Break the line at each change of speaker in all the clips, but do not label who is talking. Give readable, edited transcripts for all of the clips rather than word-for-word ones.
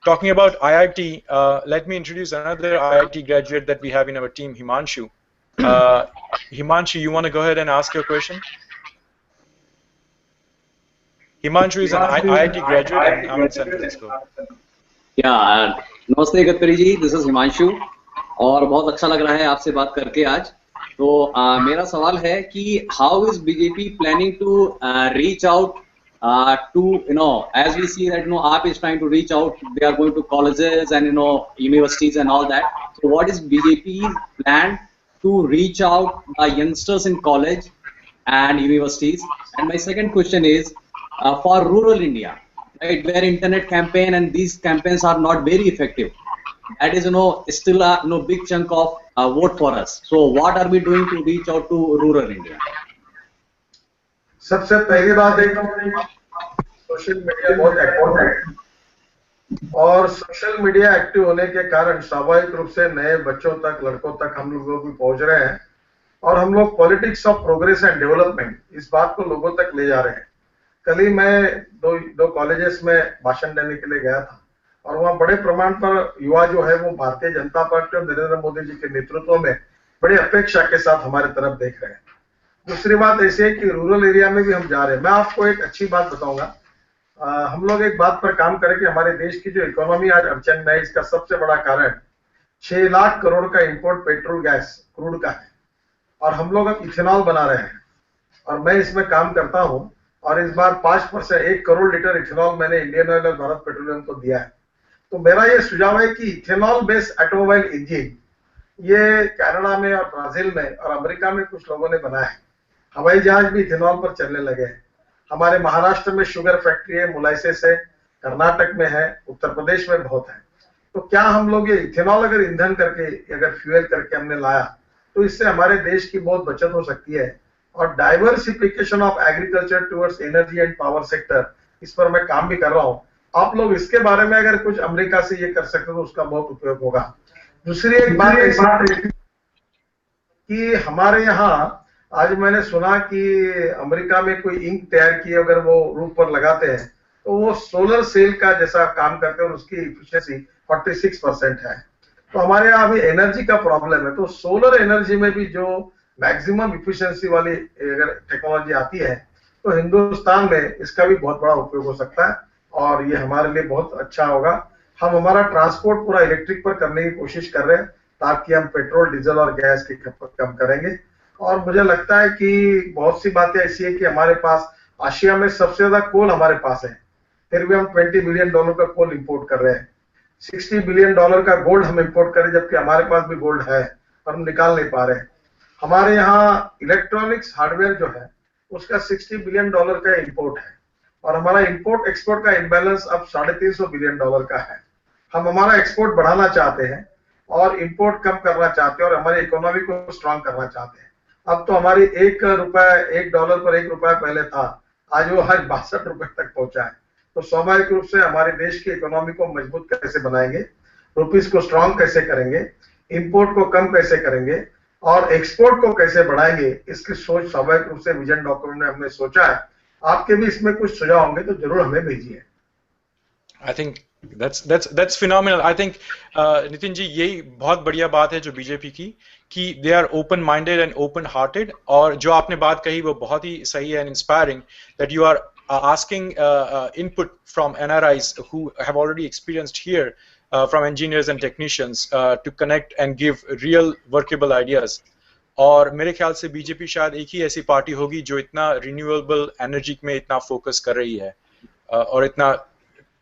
talking about IIT, let me introduce another IIT graduate that we have in our team, Himanshu. Himanshu, you want to go ahead and ask your question? Himanshu is an IIT graduate and I'm in San Francisco.
Yeah, नमस्ते Gadkari ji, this is Himanshu और बहुत अच्छा लग रहा है आपसे बात करके आज। तो मेरा सवाल है कि how is BJP planning to reach out to, as we see that, AAP is trying to reach out, they are going to colleges and, universities and all that. So what is BJP's plan to reach out the youngsters in college and universities? And my second question is for rural India, right, where internet campaign and these campaigns are not very effective. That is, still a big chunk of vote for us. So what are we doing to reach out to rural India?
सबसे पहली बात है social media बहुत active है और social media active होने के कारण स्वाभाविक रूप से नए बच्चों तक, लड़कों तक हम लोग भी पहुंच रहे हैं और हम लोग politics of progress and development इस बात को लोगों तक ले जा रहे हैं। कल ही मैं दो कॉलेजेस में भाषण देने के लिए गया था और वहाँ बड़े प्रमाण पर युवा जो है वो भारतीय जनता पार्टी और नरेंद्र मोदी जी के नेतृत्व में बड़ी अपेक्षा के साथ हमारे तरफ देख रहे हैं। दूसरी बात ऐसी है कि रूरल एरिया में भी हम जा रहे हैं। मैं आपको एक अच्छी बात बताऊंगा, हम लोग एक बात पर काम करें कि हमारे देश की जो इकोनॉमी आज अड़चन में है, इसका सबसे बड़ा कारण 6 लाख करोड़ का इंपोर्ट पेट्रोल गैस क्रूड का है और हम लोग अब इथेनॉल बना रहे हैं और मैं इसमें काम करता हूं और इस बार 5% 1 करोड़ लीटर इथेनॉल मैंने इंडियन ऑयल और भारत पेट्रोलियम को दिया है। तो मेरा ये सुझाव है कि इथेनॉल बेस्ड ऑटोमोबाइल इंजन ये कनाडा में और ब्राजील में और अमेरिका में कुछ लोगों ने बनाया है। हवाई जहाज भी इथेनॉल पर चलने लगे हैं। हमारे महाराष्ट्र में शुगर फैक्ट्री है, मोलाइसिस है, कर्नाटक में है, उत्तर प्रदेश में बहुत है। तो क्या हम लोग ये इथेनॉल अगर ईंधन करके, अगर फ्यूल करके हमने लाया तो इससे हमारे देश की बहुत बचत हो सकती है और diversification of agriculture towards energy and power sector, इस पर मैं काम भी कर रहा हूँ। आप लोग इसके बारे में अगर कुछ अमेरिका से ये कर सकते तो उसका बहुत उपयोग होगा। दूसरी एक बात ऐसी कि हमारे यहाँ आज मैंने सुना कि अमेरिका में कोई इंक तैयार की, अगर वो रूफ पर लगाते हैं तो वो सोलर सेल का जैसा काम करते हैं और उसकी इफिशिएंसी 46% है। तो हमारे यहाँ अभी एनर्जी का प्रॉब्लम है, तो सोलर एनर्जी में भी जो मैक्सिमम इफिशिएंसी वाली अगर टेक्नोलॉजी आती है तो हिंदुस्तान में इसका भी बहुत बड़ा उपयोग हो सकता है और ये हमारे लिए बहुत अच्छा होगा। हम हमारा ट्रांसपोर्ट पूरा इलेक्ट्रिक पर करने की कोशिश कर रहे हैं ताकि हम पेट्रोल, डीजल और गैस की खपत कम करेंगे। और मुझे लगता है कि बहुत सी बातें ऐसी है कि हमारे पास आशिया में सबसे ज्यादा कोल हमारे पास है, फिर भी हम $20 बिलियन का कोल इंपोर्ट कर रहे हैं। $60 बिलियन का गोल्ड हम इंपोर्ट कर रहे हैं, जबकि हमारे पास भी गोल्ड है और हम निकाल नहीं पा रहे हैं। हमारे यहाँ इलेक्ट्रॉनिक्स हार्डवेयर जो है उसका $60 बिलियन का इंपोर्ट है और हमारा इंपोर्ट एक्सपोर्ट का इम्बैलेंस अब $350 बिलियन का है। हम हमारा एक्सपोर्ट बढ़ाना चाहते हैं और इंपोर्ट कम करना चाहते हैं और हमारी इकोनॉमी को स्ट्रांग करना चाहते हैं। अब तो हमारी $1 पर $1 पहले था, आज वो हर $62 तक पहुंचा है। तो स्वाभाविक रूप से हमारे देश की इकोनॉमी को मजबूत कैसे बनाएंगे, रुपीस को स्ट्रांग कैसे करेंगे, इंपोर्ट को कम कैसे करेंगे और एक्सपोर्ट को कैसे बढ़ाएंगे, इसकी सोच स्वाभाविक रूप से विजन डॉक्यूमेंट में हमने सोचा है। आपके भी इसमें कुछ सुझाव होंगे तो जरूर हमें भेजिए।
I think that's phenomenal. I think Nitin ji यही बहुत बढ़िया बात है जो बीजेपी की कि they are open minded and open hearted, और जो आपने बात कही वो बहुत ही सही है and inspiring that you are asking input from NRIs who have already experienced here from engineers and technicians to connect and give real workable ideas. और मेरे ख्याल से बीजेपी शायद एक ही ऐसी पार्टी होगी जो इतना रिन्यूएबल एनर्जी में इतना फोकस कर रही है और इतना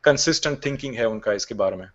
कंसिस्टेंट थिंकिंग है उनका इसके बारे में।